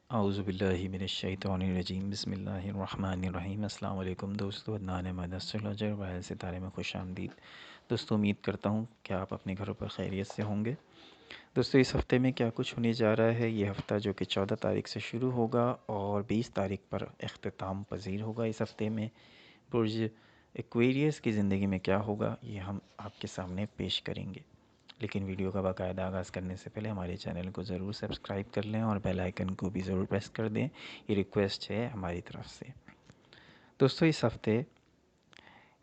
اعوذ باللہ من الشیطان الرجیم بسم اللہ الرحمن الرحیم۔ السلام علیکم دوستو، عدنان احمد اسٹرولوجر وائل ستارے میں خوش آمدید۔ دوستو امید کرتا ہوں کہ آپ اپنے گھروں پر خیریت سے ہوں گے۔ دوستو اس ہفتے میں کیا کچھ ہونے جا رہا ہے، یہ ہفتہ جو کہ 14 تاریخ سے شروع ہوگا اور 20 تاریخ پر اختتام پذیر ہوگا۔ اس ہفتے میں برج ایکویریس کی زندگی میں کیا ہوگا، یہ ہم آپ کے سامنے پیش کریں گے، لیکن ویڈیو کا باقاعدہ آغاز کرنے سے پہلے ہمارے چینل کو ضرور سبسکرائب کر لیں اور بیل آئیکن کو بھی ضرور پریس کر دیں، یہ ریکویسٹ ہے ہماری طرف سے۔ دوستو اس ہفتے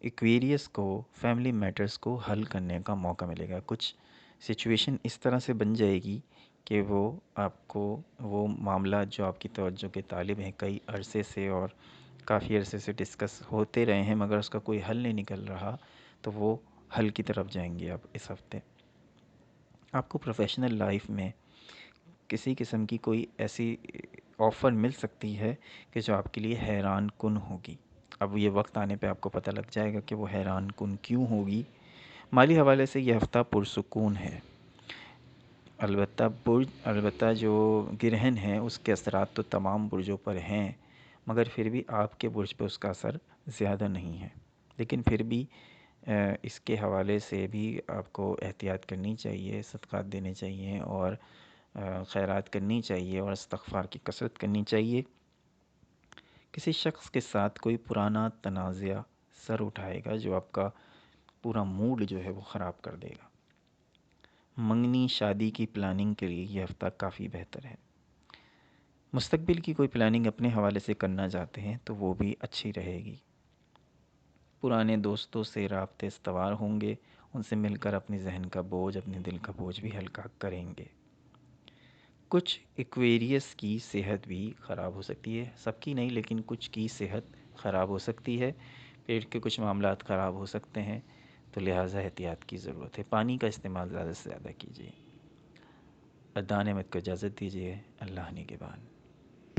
ایکویریس کو فیملی میٹرز کو حل کرنے کا موقع ملے گا۔ کچھ سچویشن اس طرح سے بن جائے گی کہ وہ آپ کو وہ معاملات جو آپ کی توجہ کے طالب ہیں، کئی عرصے سے اور کافی عرصے سے ڈسکس ہوتے رہے ہیں مگر اس کا کوئی حل نہیں نکل رہا، تو وہ حل کی طرف جائیں گے آپ اس ہفتے۔ آپ کو پروفیشنل لائف میں کسی قسم کی کوئی ایسی آفر مل سکتی ہے کہ جو آپ کے لیے حیران کن ہوگی۔ اب یہ وقت آنے پہ آپ کو پتہ لگ جائے گا کہ وہ حیران کن کیوں ہوگی۔ مالی حوالے سے یہ ہفتہ پرسکون ہے، البتہ جو گرہن ہے اس کے اثرات تو تمام برجوں پر ہیں، مگر پھر بھی آپ کے برج پہ اس کا اثر زیادہ نہیں ہے، لیکن پھر بھی اس کے حوالے سے بھی آپ کو احتیاط کرنی چاہیے، صدقات دینے چاہیے اور خیرات کرنی چاہیے اور استغفار کی کثرت کرنی چاہیے۔ کسی شخص کے ساتھ کوئی پرانا تنازع سر اٹھائے گا جو آپ کا پورا موڈ جو ہے وہ خراب کر دے گا۔ منگنی شادی کی پلاننگ کے لیے یہ ہفتہ کافی بہتر ہے۔ مستقبل کی کوئی پلاننگ اپنے حوالے سے کرنا چاہتے ہیں تو وہ بھی اچھی رہے گی۔ پرانے دوستوں سے رابطے استوار ہوں گے، ان سے مل کر اپنے ذہن کا بوجھ، اپنے دل کا بوجھ بھی ہلکا کریں گے۔ کچھ ایکویریس کی صحت بھی خراب ہو سکتی ہے، سب کی نہیں لیکن کچھ کی صحت خراب ہو سکتی ہے، پیٹ کے کچھ معاملات خراب ہو سکتے ہیں، تو لہٰذا احتیاط کی ضرورت ہے۔ پانی کا استعمال زیادہ سے زیادہ کیجیے۔ عدنان احمد کو اجازت دیجیے، اللہ نگہبان۔